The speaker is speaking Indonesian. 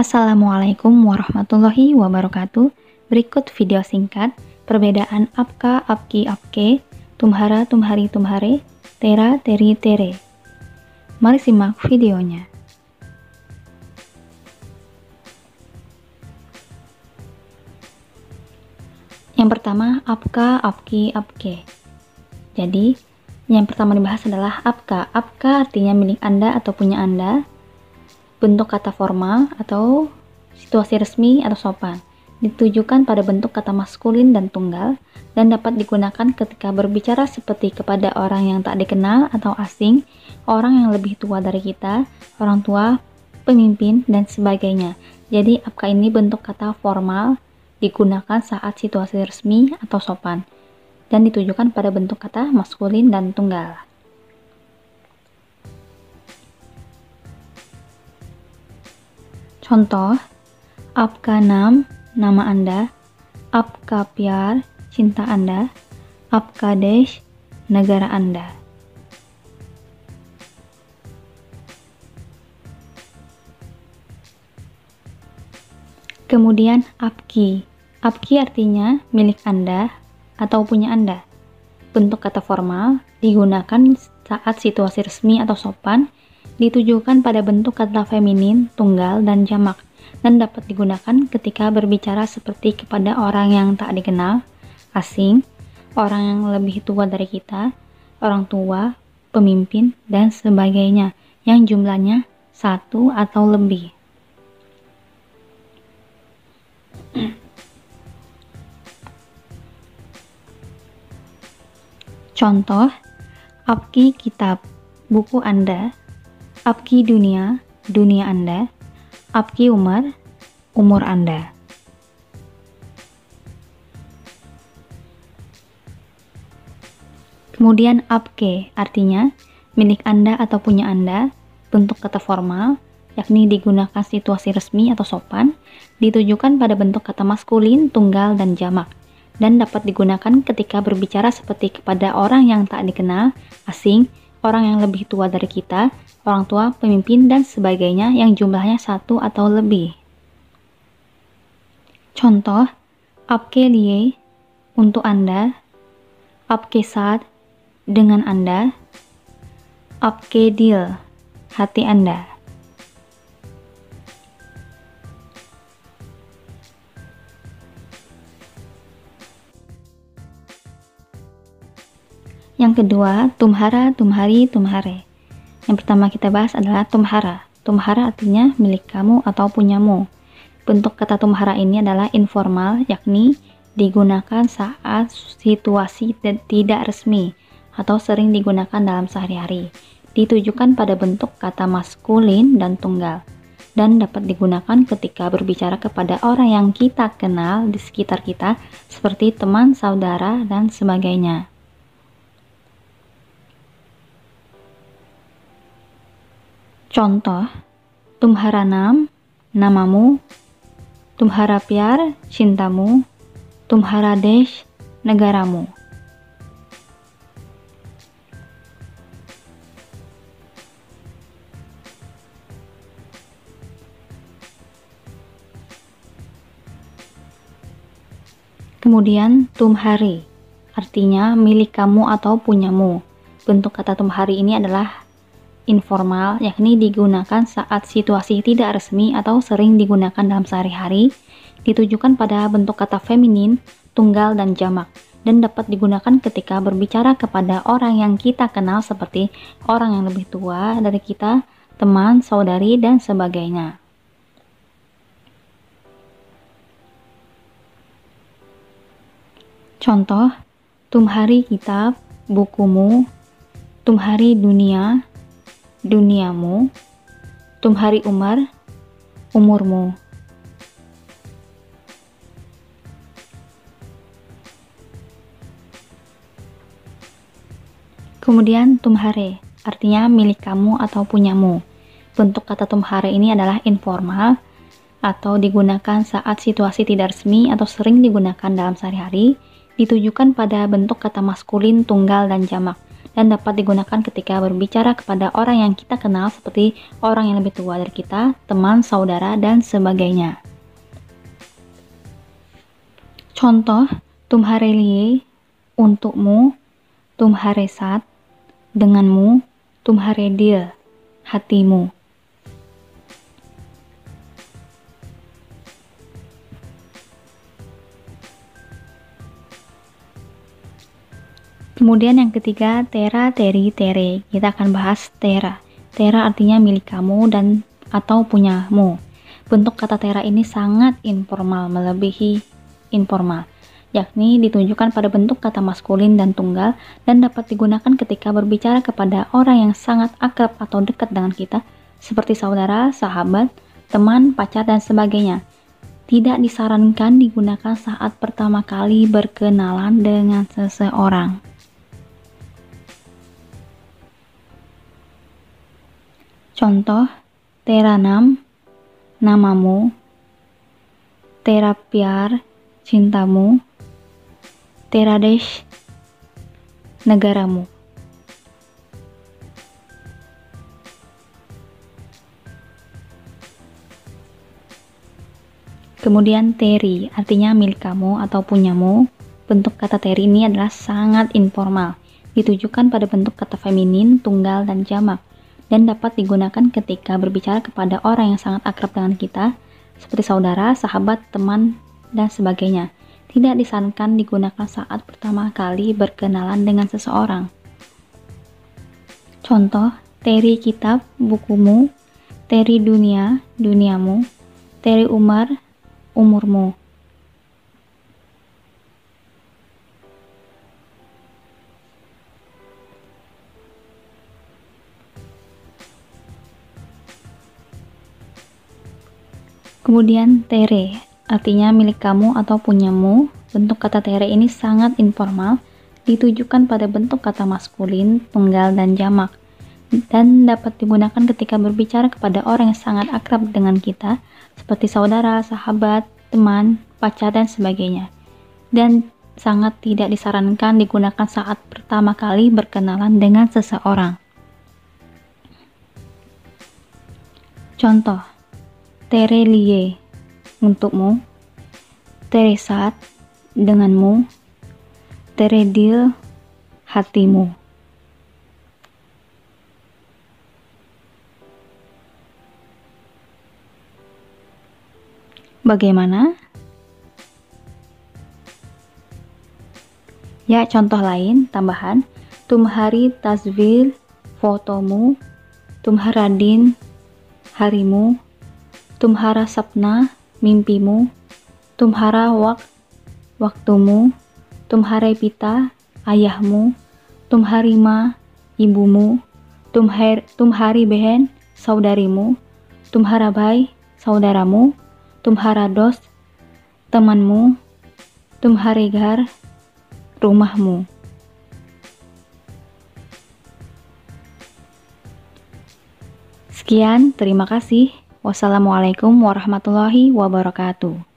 Assalamualaikum warahmatullahi wabarakatuh. Berikut video singkat perbedaan apka, apki, apke, tumhara, tumhari, tumhare, tera, teri, tere. Mari simak videonya. Yang pertama, apka, apki, apke. Jadi, yang pertama dibahas adalah apka. Apka artinya milik Anda atau punya Anda. Bentuk kata formal atau situasi resmi atau sopan, ditujukan pada bentuk kata maskulin dan tunggal, dan dapat digunakan ketika berbicara seperti kepada orang yang tak dikenal atau asing, orang yang lebih tua dari kita, orang tua, pemimpin, dan sebagainya. Jadi apka ini bentuk kata formal digunakan saat situasi resmi atau sopan, dan ditujukan pada bentuk kata maskulin dan tunggal. Contoh, apka nam, nama Anda, apka pyar, cinta Anda, apka desh, negara Anda. Kemudian apki. Apki artinya milik Anda atau punya Anda. Bentuk kata formal digunakan saat situasi resmi atau sopan, ditujukan pada bentuk kata feminin, tunggal, dan jamak, dan dapat digunakan ketika berbicara seperti kepada orang yang tak dikenal, asing, orang yang lebih tua dari kita, orang tua, pemimpin, dan sebagainya, yang jumlahnya satu atau lebih. Contoh, apki kitab, buku Anda, apki dunia, dunia Anda, apki umar, umur Anda. Kemudian apke artinya milik Anda atau punya Anda, bentuk kata formal, yakni digunakan situasi resmi atau sopan, ditujukan pada bentuk kata maskulin, tunggal, dan jamak, dan dapat digunakan ketika berbicara seperti kepada orang yang tak dikenal, asing, orang yang lebih tua dari kita, orang tua, pemimpin, dan sebagainya yang jumlahnya satu atau lebih. Contoh, apke liye, untuk Anda, apke saat, dengan Anda, apke dil, hati Anda. Yang kedua, tumhara, tumhari, tumhare. Yang pertama kita bahas adalah tumhara. Tumhara artinya milik kamu atau punyamu. Bentuk kata tumhara ini adalah informal, yakni digunakan saat situasi tidak resmi atau sering digunakan dalam sehari-hari. Ditujukan pada bentuk kata maskulin dan tunggal, dan dapat digunakan ketika berbicara kepada orang yang kita kenal di sekitar kita, seperti teman, saudara, dan sebagainya. Contoh, tumhara nam, namamu, tumhara pyar, cintamu, tumhara desh, negaramu. Kemudian tumhari, artinya milik kamu atau punyamu. Bentuk kata tumhari ini adalah informal, yakni digunakan saat situasi tidak resmi atau sering digunakan dalam sehari-hari, ditujukan pada bentuk kata feminin, tunggal, dan jamak, dan dapat digunakan ketika berbicara kepada orang yang kita kenal seperti orang yang lebih tua dari kita, teman, saudari, dan sebagainya. Contoh, tumhari kitab, bukumu, tumhari dunia, duniamu, tumhari umar, umurmu. Kemudian tumhare, artinya milik kamu atau punyamu. Bentuk kata tumhare ini adalah informal atau digunakan saat situasi tidak resmi atau sering digunakan dalam sehari-hari, ditujukan pada bentuk kata maskulin, tunggal, dan jamak, dan dapat digunakan ketika berbicara kepada orang yang kita kenal seperti orang yang lebih tua dari kita, teman, saudara, dan sebagainya. Contoh, tumhare liye, untukmu, tumhare saath, denganmu, tumhare dil, hatimu. Kemudian yang ketiga, tera, teri, tere. Kita akan bahas tera. Tera artinya milik kamu dan atau punyamu. Bentuk kata tera ini sangat informal, melebihi informal, yakni ditunjukkan pada bentuk kata maskulin dan tunggal dan dapat digunakan ketika berbicara kepada orang yang sangat akrab atau dekat dengan kita, seperti saudara, sahabat, teman, pacar, dan sebagainya. Tidak disarankan digunakan saat pertama kali berkenalan dengan seseorang. Contoh, tera nam, namamu, tera pyar, cintamu, tera desh, negaramu. Kemudian teri, artinya milik kamu atau punyamu. Bentuk kata teri ini adalah sangat informal, ditujukan pada bentuk kata feminin, tunggal, dan jamak, dan dapat digunakan ketika berbicara kepada orang yang sangat akrab dengan kita, seperti saudara, sahabat, teman, dan sebagainya. Tidak disarankan digunakan saat pertama kali berkenalan dengan seseorang. Contoh, teri kitab, bukumu, teri dunia, duniamu, teri umar, umurmu. Kemudian tere, artinya milik kamu atau punyamu. Bentuk kata tere ini sangat informal, ditujukan pada bentuk kata maskulin, tunggal, dan jamak, dan dapat digunakan ketika berbicara kepada orang yang sangat akrab dengan kita, seperti saudara, sahabat, teman, pacar, dan sebagainya. Dan sangat tidak disarankan digunakan saat pertama kali berkenalan dengan seseorang. Contoh, tere liye, untukmu, tere saath, denganmu, tere dil, hatimu. Bagaimana? Ya, contoh lain, tambahan, tumhari tasvir, fotomu, tumhara din, harimu, tumhara sapna, mimpimu, tumhara waktumu, tumhare pita, ayahmu, tumhari ma, ibumu, tumhari behen, saudarimu, tumhara bhai, saudaramu, tumhara dost, temanmu, tumhare ghar, rumahmu. Sekian, terima kasih. Wassalamualaikum warahmatullahi wabarakatuh.